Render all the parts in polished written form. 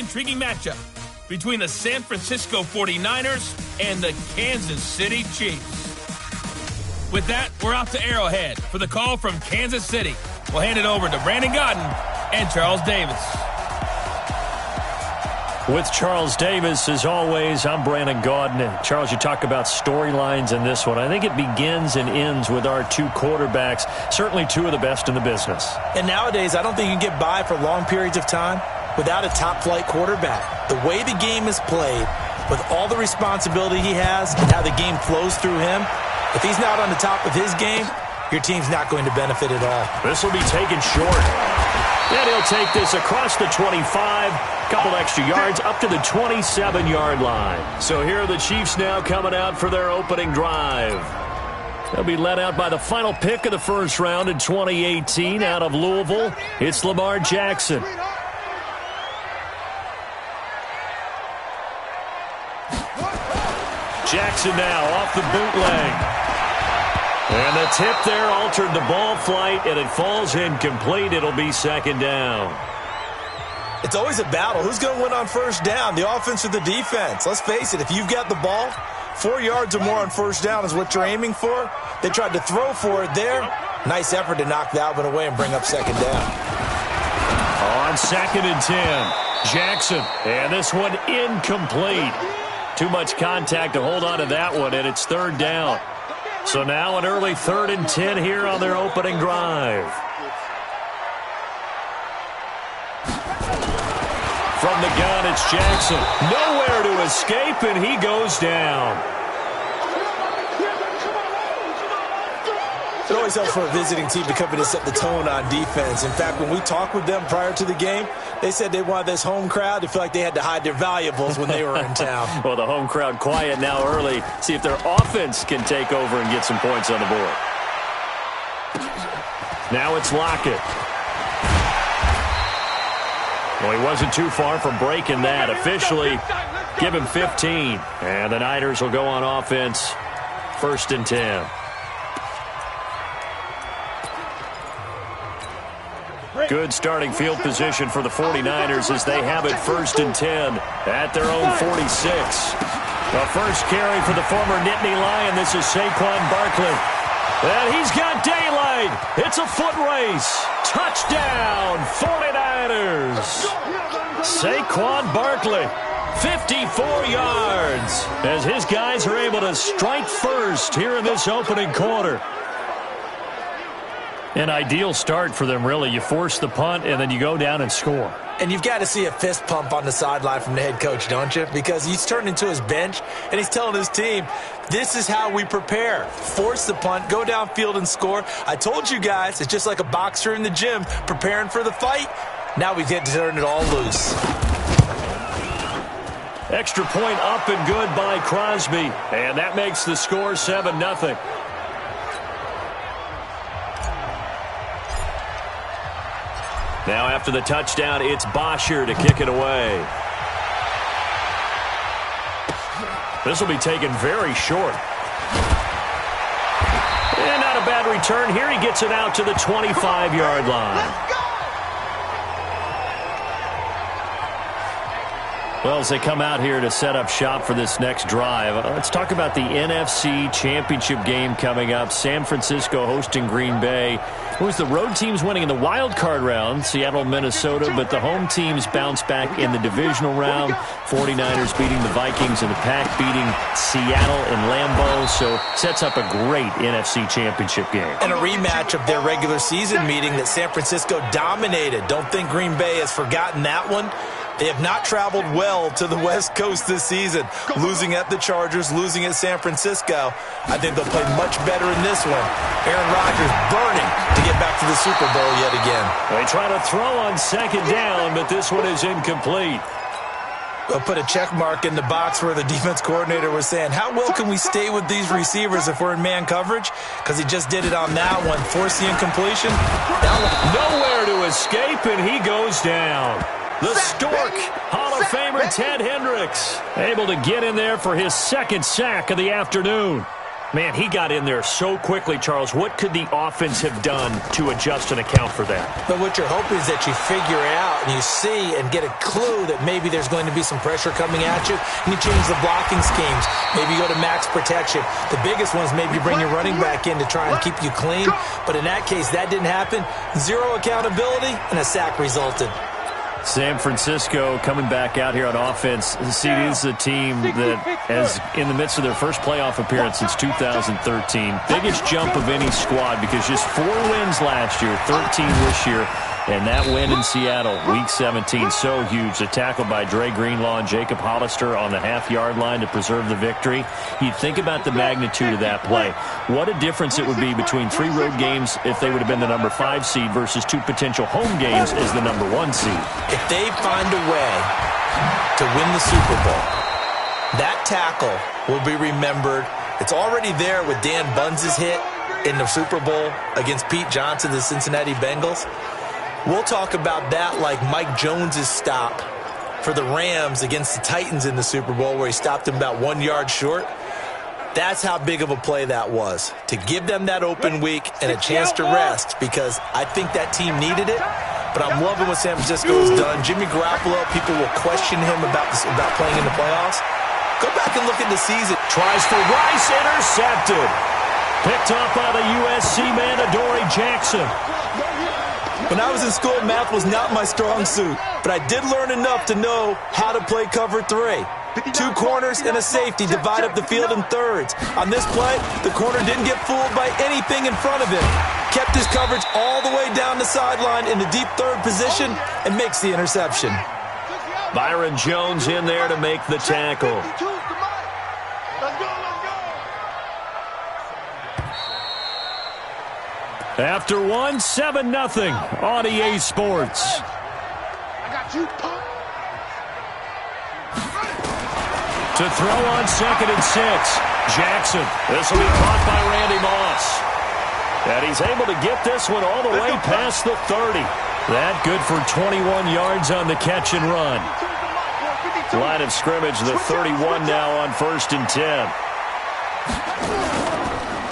intriguing matchup between the San Francisco 49ers and the Kansas City Chiefs. With that, we're off to Arrowhead for the call from Kansas City. We'll hand it over to Brandon Godden and Charles Davis. With Charles Davis, as always, I'm Brandon Gaudin. And Charles, you talk about storylines in this one. I think it begins and ends with our two quarterbacks, certainly two of the best in the business. And nowadays, I don't think you can get by for long periods of time without a top-flight quarterback. The way the game is played, with all the responsibility he has and how the game flows through him, if he's not on the top of his game, your team's not going to benefit at all. This will be taken short. And he'll take this across the 25, couple extra yards up to the 27-yard line. So here are the Chiefs now coming out for their opening drive. They'll be led out by the final pick of the first round in 2018 out of Louisville. It's Lamar Jackson. Jackson now off the bootleg. And the tip there altered the ball flight, and it falls incomplete. It'll be second down. It's always a battle. Who's going to win on first down, the offense or the defense? Let's face it, if you've got the ball, 4 yards or more on first down is what you're aiming for. They tried to throw for it there. Nice effort to knock that one away and bring up second down. On 2nd and 10, Jackson. And this one incomplete. Too much contact to hold on to that one, and it's third down. So now an early 3rd and 10 here on their opening drive. From the gun, it's Jackson. Nowhere to escape, and he goes down. It always helps for a visiting team to come in and set the tone on defense. In fact, when we talked with them prior to the game, they said they wanted this home crowd to feel like they had to hide their valuables when they were in town. Well, the home crowd quiet now early. See if their offense can take over and get some points on the board. Now it's Lockett. Well, he wasn't too far from breaking that. Officially, give him 15. And the Niners will go on offense, 1st and 10. Good starting field position for the 49ers as they have it 1st and 10 at their own 46. The first carry for the former Nittany Lion. This is Saquon Barkley. And he's got daylight. It's a foot race. Touchdown, 49ers. Saquon Barkley, 54 yards, as his guys are able to strike first here in this opening quarter. An ideal start for them, really. You force the punt, and then you go down and score. And you've got to see a fist pump on the sideline from the head coach, don't you? Because he's turned into his bench, and he's telling his team, this is how we prepare. Force the punt, go downfield and score. I told you guys, it's just like a boxer in the gym preparing for the fight. Now we get to turn it all loose. Extra point up and good by Crosby, and that makes the score 7-0. Now after the touchdown, it's Bosher to kick it away. This will be taken very short. And not a bad return here. He gets it out to the 25-yard line. Well, as they come out here to set up shop for this next drive, let's talk about the NFC Championship game coming up. San Francisco hosting Green Bay. It was the road teams winning in the wild card round, Seattle, Minnesota, but the home teams bounced back in the divisional round. 49ers beating the Vikings and the Pack beating Seattle in Lambeau. So sets up a great NFC Championship game. And a rematch of their regular season meeting that San Francisco dominated. Don't think Green Bay has forgotten that one. They have not traveled well to the West Coast this season, losing at the Chargers, losing at San Francisco. I think they'll play much better in this one. Aaron Rodgers burning to get back to the Super Bowl yet again. They try to throw on second down, but this one is incomplete. They'll put a check mark in the box where the defense coordinator was saying, how well can we stay with these receivers if we're in man coverage? Because he just did it on that one. Force the incompletion. Nowhere to escape, and he goes down. The Stork, Hall of Famer Ted Hendricks, able to get in there for his second sack of the afternoon. Man, he got in there so quickly, Charles. What could the offense have done to adjust and account for that? But what you're hoping is that you figure it out and you see and get a clue that maybe there's going to be some pressure coming at you, and you change the blocking schemes. Maybe you go to max protection. The biggest one is maybe you bring your running back in to try and keep you clean. But in that case, that didn't happen. Zero accountability, and a sack resulted. San Francisco coming back out here on offense. See, this is a team that is in the midst of their first playoff appearance since 2013. Biggest jump of any squad because just 4 wins last year, 13 this year. And that win in Seattle, Week 17, so huge. A tackle by Dre Greenlaw and Jacob Hollister on the half-yard line to preserve the victory. You think about the magnitude of that play. What a difference it would be between 3 road games if they would have been the number 5 seed versus 2 potential home games as the number 1 seed. If they find a way to win the Super Bowl, that tackle will be remembered. It's already there with Dan Bunz's hit in the Super Bowl against Pete Johnson, the Cincinnati Bengals. We'll talk about that like Mike Jones's stop for the Rams against the Titans in the Super Bowl where he stopped them about 1 yard short. That's how big of a play that was, to give them that open week and a chance to rest, because I think that team needed it. But I'm loving what San Francisco has done. Jimmy Garoppolo, people will question him about playing in the playoffs. Go back and look at the season. Tries for Rice, intercepted. Picked off by the USC man, Adoree Jackson. When I was in school, math was not my strong suit, but I did learn enough to know how to play cover 3. 2 corners and a safety divide up the field in thirds. On this play, the corner didn't get fooled by anything in front of him. Kept his coverage all the way down the sideline in the deep third position and makes the interception. Byron Jones in there to make the tackle. After 1, 7-0 on EA Sports. I got you, punk. To throw on 2nd and 6. Jackson. This will be caught by Randy Moss. And he's able to get this one all the way past the 30. That good for 21 yards on the catch and run. Line of scrimmage, the 31 now on 1st and 10.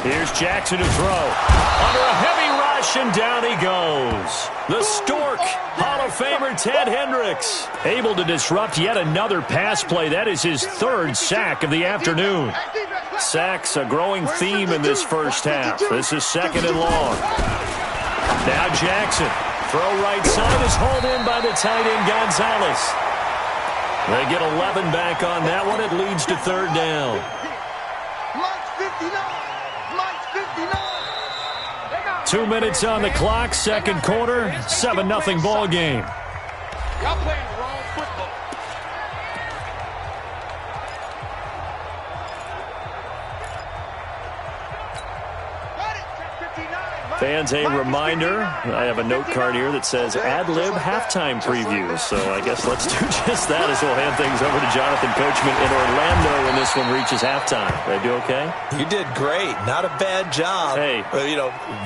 Here's Jackson to throw. Under a heavy rush, and down he goes. The Stork, Hall of Famer Ted Hendricks, able to disrupt yet another pass play. That is his 3rd sack of the afternoon. Sacks a growing theme in this first half. This is 2nd and long. Now Jackson. Throw right side is hauled in by the tight end Gonzalez. They get 11 back on that one. It leads to 3rd down. 2 minutes on the clock, 2nd quarter, 7-0 ball game. Y'all playing the wrong football. Fans, a reminder, I have a note card here that says ad-lib halftime preview. So I guess let's do just that as we'll hand things over to Jonathan Coachman in Orlando when this one reaches halftime. Did I do okay? You did great. Not a bad job. Hey.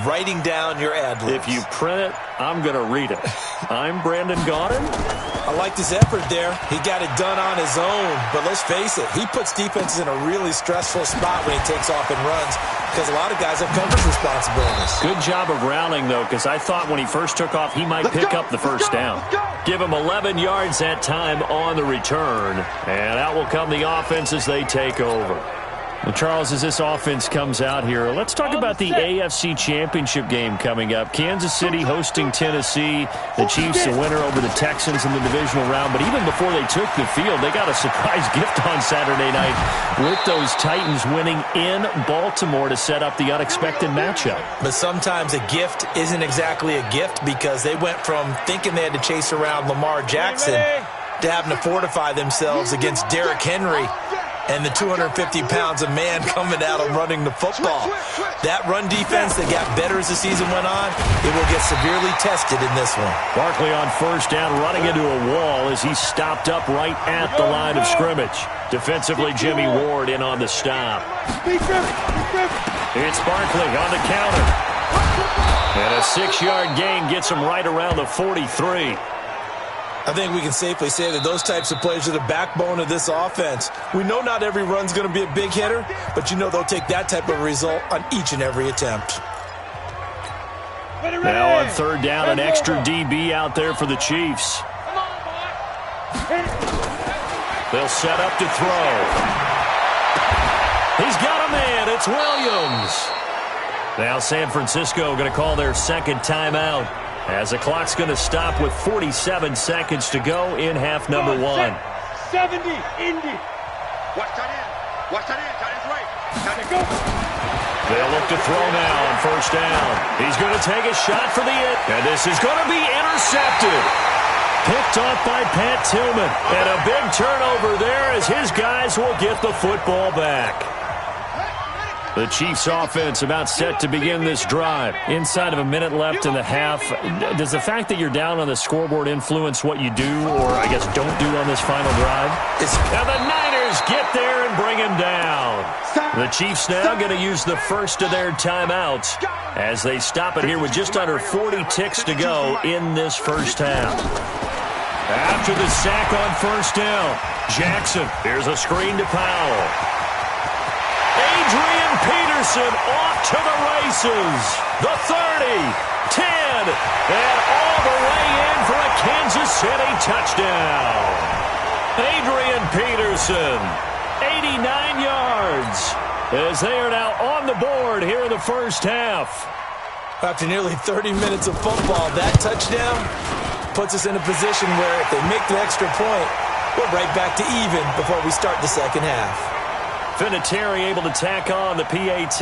Writing down your ad-libs. If you print it, I'm going to read it. I'm Brandon Gaudin. I liked his effort there. He got it done on his own. But let's face it, he puts defenses in a really stressful spot when he takes off and runs because a lot of guys have coverage responsibilities. Good job of rallying, though, because I thought when he first took off, he might pick up the first down. Give him 11 yards that time on the return. And out will come the offense as they take over. Well, Charles, as this offense comes out here, let's talk about the AFC Championship game coming up. Kansas City hosting Tennessee. The Chiefs the winner over the Texans in the divisional round. But even before they took the field, they got a surprise gift on Saturday night with those Titans winning in Baltimore to set up the unexpected matchup. But sometimes a gift isn't exactly a gift because they went from thinking they had to chase around Lamar Jackson to having to fortify themselves against Derrick Henry and the 250 pounds of man coming out and running the football. That run defense that got better as the season went on, it will get severely tested in this one. Barkley on first down running into a wall as he stopped up right at the line of scrimmage. Defensively, Jimmy Ward in on the stop. It's Barkley on the counter. And a 6-yard gain gets him right around the 43. I think we can safely say that those types of plays are the backbone of this offense. We know not every run's going to be a big hitter, but you know they'll take that type of result on each and every attempt. Now on third down, an extra DB out there for the Chiefs. They'll set up to throw. He's got a man. It's Williams. Now San Francisco going to call their second timeout as the clock's going to stop with 47 seconds to go in half number 1. 70, Indy. Watch that in. Watch that in. That is right. Got to go. They'll look to throw now on first down. He's going to take a shot for the end. And this is going to be intercepted. Picked off by Pat Tillman. And a big turnover there as his guys will get the football back. The Chiefs offense about set to begin this drive. Inside of a minute left in the half. Does the fact that you're down on the scoreboard influence what you do, or I guess don't do on this final drive? Now the Niners get there and bring him down. The Chiefs now going to use the first of their timeouts as they stop it here with just under 40 ticks to go in this first half. After the sack on first down, Jackson, here's a screen to Powell. Adrian Peterson off to the races. The 30, 10, and all the way in for a Kansas City touchdown. Adrian Peterson, 89 yards, as they are now on the board here in the first half. After nearly 30 minutes of football, that touchdown puts us in a position where if they make the extra point, we're right back to even before we start the second half. Vinatieri able to tack on the PAT.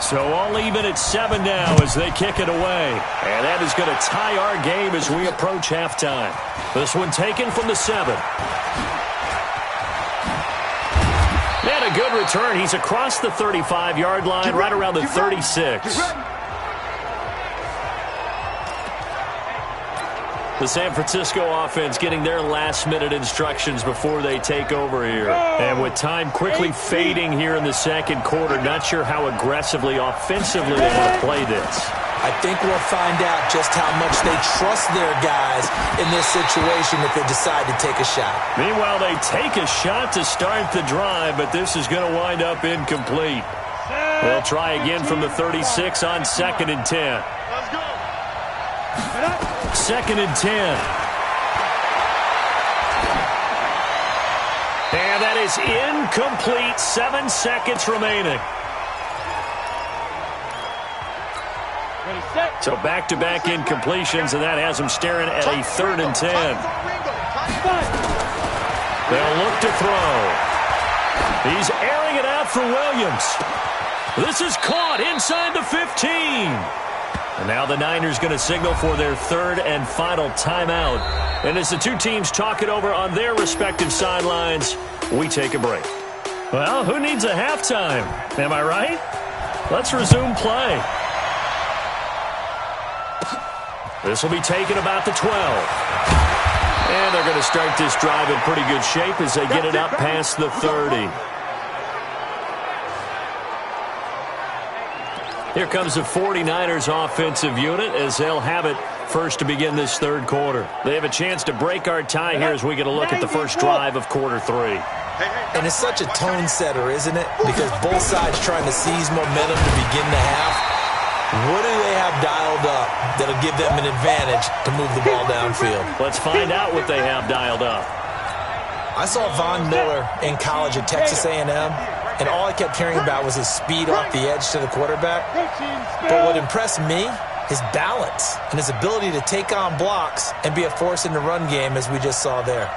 So all even at 7 now as they kick it away. And that is going to tie our game as we approach halftime. This one taken from the 7. And a good return. He's across the 35-yard line, right around the 36. The San Francisco offense getting their last-minute instructions before they take over here. And with time quickly fading here in the second quarter, not sure how aggressively, offensively they want to play this. I think we'll find out just how much they trust their guys in this situation if they decide to take a shot. Meanwhile, they take a shot to start the drive, but this is going to wind up incomplete. They'll try again from the 36 on 2nd and 10. Let's go. 2nd and 10. And that is incomplete. 7 seconds remaining. So back-to-back incompletions, and that has them staring at a 3rd and 10. They'll look to throw. He's airing it out for Williams. This is caught inside the 15. And now the Niners going to signal for their 3rd and final timeout. And as the two teams talk it over on their respective sidelines, we take a break. Well, who needs a halftime? Am I right? Let's resume play. This will be taken about the 12. And they're going to start this drive in pretty good shape as they get it up past the 30. Here comes the 49ers offensive unit as they'll have it first to begin this third quarter. They have a chance to break our tie here as we get a look at the first drive of quarter 3. And it's such a tone setter, isn't it? Because both sides trying to seize momentum to begin the half. What do they have dialed up that'll give them an advantage to move the ball downfield? Let's find out what they have dialed up. I saw Von Miller in college at Texas A&M. And all I kept hearing about was his speed off the edge to the quarterback. But what impressed me, his balance and his ability to take on blocks and be a force in the run game, as we just saw there.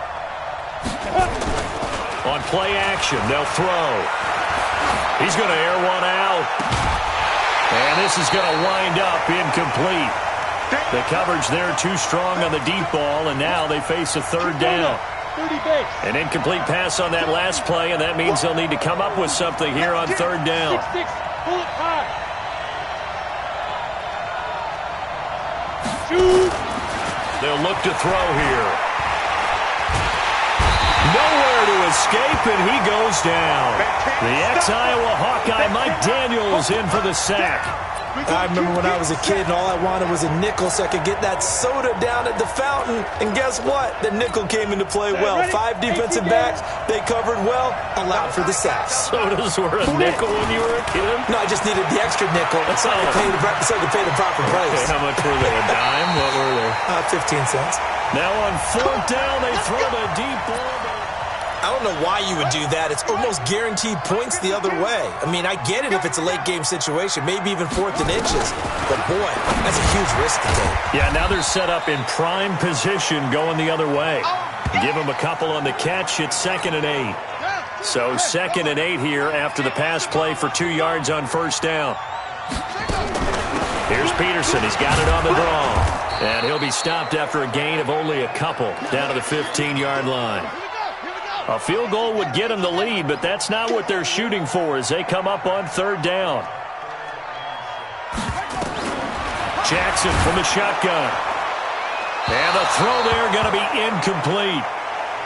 On play action, they'll throw. He's going to air one out. And this is going to wind up incomplete. The coverage there too strong on the deep ball, and now they face a 3rd down. An incomplete pass on that last play, and that means they'll need to come up with something here on 3rd down. They'll look to throw here. Nowhere to escape, and he goes down. The ex-Iowa Hawkeye Mike Daniels in for the sack. I remember when I was a kid and all I wanted was a nickel so I could get that soda down at the fountain. And guess what? The nickel came into play well. 5 defensive backs, they covered well, allowed for the sacks. Sodas were a nickel when you were a kid? No, I just needed the extra nickel so I could pay the proper price. Okay, how much were they? A dime? What were they? 15 cents. Now on 4th down, they throw the deep ball. I don't know why you would do that. It's almost guaranteed points the other way. I mean, I get it if it's a late-game situation, maybe even 4th and inches. But, boy, that's a huge risk to take. Yeah, now they're set up in prime position going the other way. Give them a couple on the catch. It's 2nd and 8. So 2nd and 8 here after the pass play for 2 yards on 1st down. Here's Peterson. He's got it on the draw. And he'll be stopped after a gain of only a couple down to the 15-yard line. A field goal would get them the lead, but that's not what they're shooting for as they come up on 3rd down. Jackson from the shotgun. And the throw there going to be incomplete.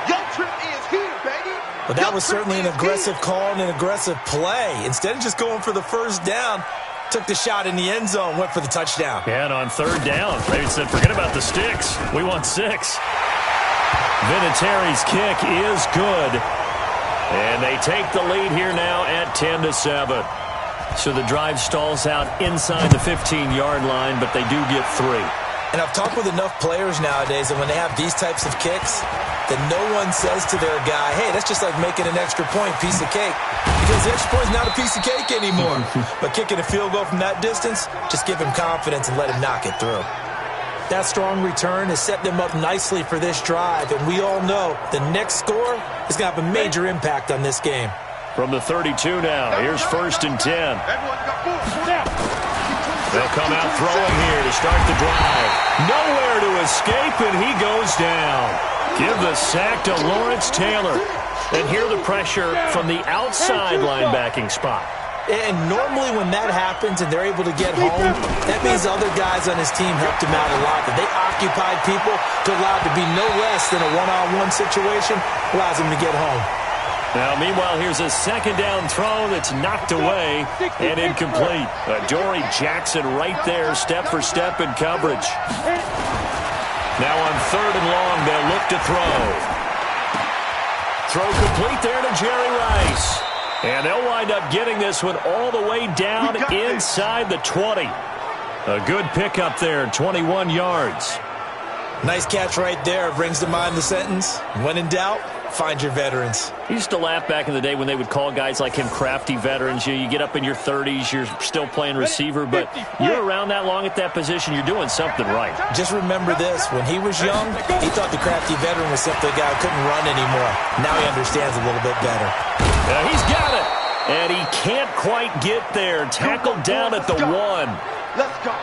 Your trip is here, baby. But that was certainly an aggressive call and an aggressive play. Instead of just going for the 1st down, took the shot in the end zone, went for the touchdown. Yeah, and on 3rd down, they said, forget about the sticks. We want 6. Vinatieri's kick is good. And they take the lead here now at 10-7. So the drive stalls out inside the 15-yard line, but they do get 3. And I've talked with enough players nowadays that when they have these types of kicks, that no one says to their guy, hey, that's just like making an extra point, piece of cake. Because the extra point is not a piece of cake anymore. But kicking a field goal from that distance, just give him confidence and let him knock it through. That strong return has set them up nicely for this drive, and we all know the next score is going to have a major impact on this game. From the 32 now, here's 1st and 10. They'll come out throwing here to start the drive. Nowhere to escape, and he goes down. Give the sack to Lawrence Taylor. And hear the pressure from the outside linebacking spot. And normally when that happens and they're able to get home, that means other guys on his team helped him out a lot. That they occupied people to allow it to be no less than a one-on-one situation, allows him to get home. Now, meanwhile, here's a 2nd down throw that's knocked away and incomplete. Adoree Jackson right there, step for step in coverage. Now on 3rd and long, they'll look to throw. Throw complete there to Jerry Rice. And they'll wind up getting this one all the way down inside the 20. A good pickup there, 21 yards. Nice catch right there. Brings to mind the sentence, when in doubt, find your veterans. I used to laugh back in the day when they would call guys like him crafty veterans. You get up in your 30s, you're still playing receiver, but you're around that long at that position, you're doing something right. Just remember this. When he was young, he thought the crafty veteran was simply a guy who couldn't run anymore. Now he understands a little bit better. He's got it. And he can't quite get there. Tackled down at the 1. Let's go.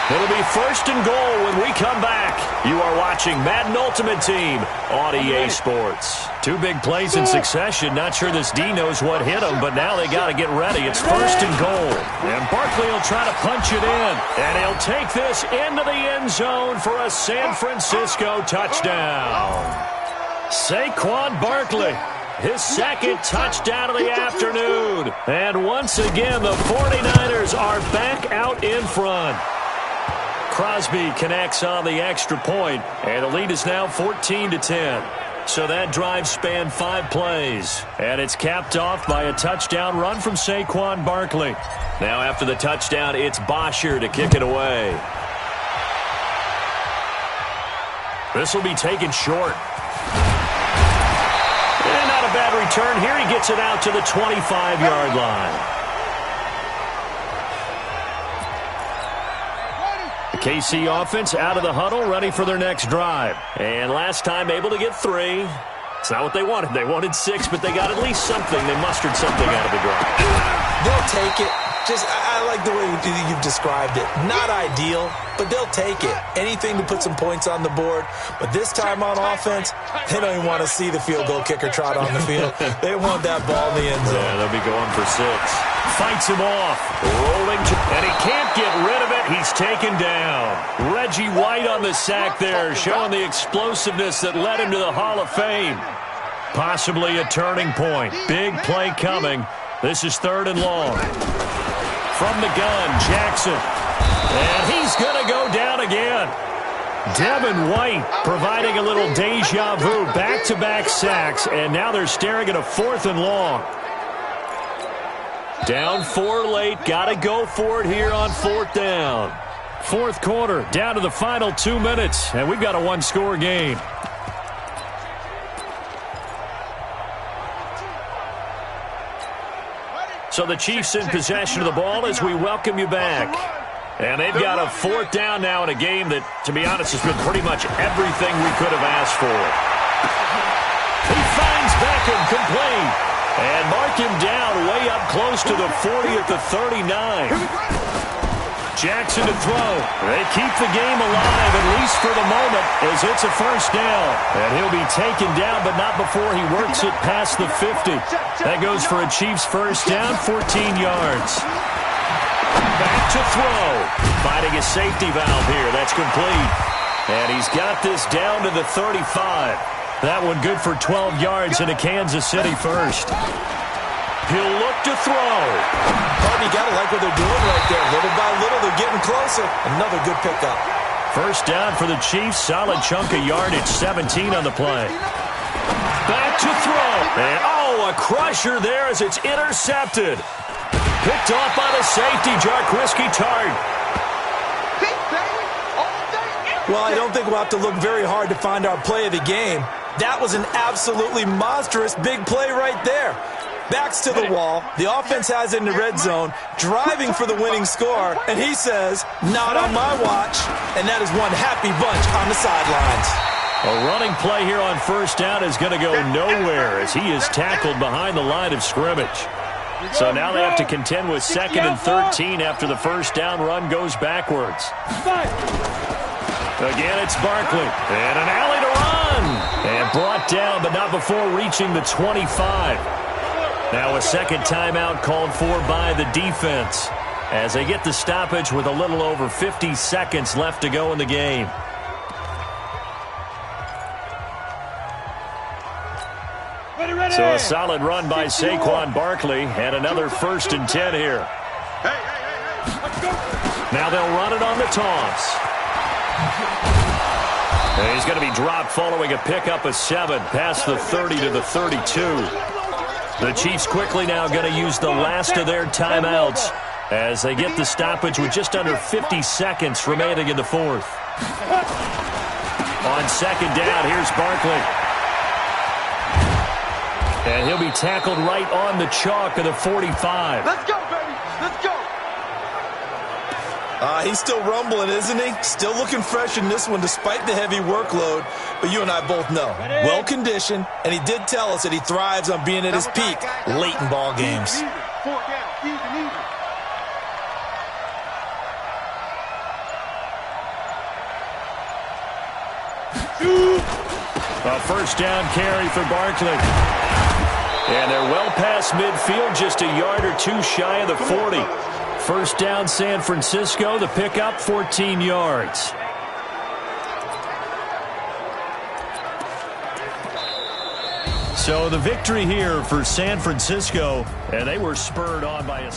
It'll be 1st and goal when we come back. You are watching Madden Ultimate Team on EA Sports. 2 big plays in succession. Not sure this D knows what hit him, but now they got to get ready. It's 1st and goal. And Barkley will try to punch it in. And he'll take this into the end zone for a San Francisco touchdown. Saquon Barkley. His 2nd touchdown of the afternoon. And once again, the 49ers are back out in front. Crosby connects on the extra point, and the lead is now 14-10. So that drive spanned 5 plays, and it's capped off by a touchdown run from Saquon Barkley. Now after the touchdown, it's Bosher to kick it away. This will be taken short. And not a bad return here. He gets it out to the 25-yard line. The KC offense out of the huddle, ready for their next drive. And last time able to get 3. It's not what they wanted. They wanted 6, but they got at least something. They mustered something out of the drive. They'll take it. I like the way you've described it. Not ideal, but they'll take it. Anything to put some points on the board. But this time on offense, they don't even want to see the field goal kicker trot on the field. They want that ball in the end zone. Yeah, they'll be going for 6. Fights him off. Rolling. And he can't get rid of it. He's taken down. Reggie White on the sack there, showing the explosiveness that led him to the Hall of Fame. Possibly a turning point. Big play coming. This is 3rd and long. from the gun, Jackson. And he's going to go down again. Devin White providing a little deja vu, back-to-back sacks, and now they're staring at a 4th and long. Down 4 late, got to go for it here on 4th down. 4th quarter, down to the final 2 minutes, and we've got a 1-score game. So the Chiefs in possession of the ball as we welcome you back. And they've got a 4th down now in a game that, to be honest, has been pretty much everything we could have asked for. He finds Beckham complete. And mark him down way up close to the 40 at the 39. Jackson to throw. They keep the game alive, at least for the moment, as it's a 1st down. And he'll be taken down, but not before he works it past the 50. That goes for a Chiefs 1st down, 14 yards. Back to throw. Finding a safety valve here. That's complete. And he's got this down to the 35. That one good for 12 yards in a Kansas City 1st. He'll look to throw. You got to like what they're doing right there. Little by little, they're getting closer. Another good pickup. 1st down for the Chiefs. Solid chunk of yardage. 17 on the play. Back to throw. And, a crusher there as it's intercepted. Picked off by the safety, Jarquiski Tart. Well, I don't think we'll have to look very hard to find our play of the game. That was an absolutely monstrous big play right there. Backs to the wall. The offense has it in the red zone, driving for the winning score, and he says, not on my watch. And that is one happy bunch on the sidelines. A running play here on 1st down is going to go nowhere as he is tackled behind the line of scrimmage. So now they have to contend with 2nd and 13 after the 1st down run goes backwards. Again, it's Barkley. And an alley to run. And brought down, but not before reaching the 25. Now a 2nd timeout called for by the defense as they get the stoppage with a little over 50 seconds left to go in the game. So a solid run by Saquon Barkley and another 1st and 10 here. Now they'll run it on the toss. And he's going to be dropped following a pickup of 7 past the 30 to the 32. The Chiefs quickly now going to use the last of their timeouts as they get the stoppage with just under 50 seconds remaining in the 4th. On 2nd down, here's Barkley. And he'll be tackled right on the chalk of the 45. Let's go, baby. Let's go. He's still rumbling, isn't he? Still looking fresh in this one despite the heavy workload. But you and I both know, well-conditioned, and he did tell us that he thrives on being at his peak late in ball games. 4 down, even. A 1st down carry for Barkley. And they're well past midfield, just a yard or 2 shy of the 40. 1st down San Francisco, the pickup 14 yards. So the victory here for San Francisco, and they were spurred on by a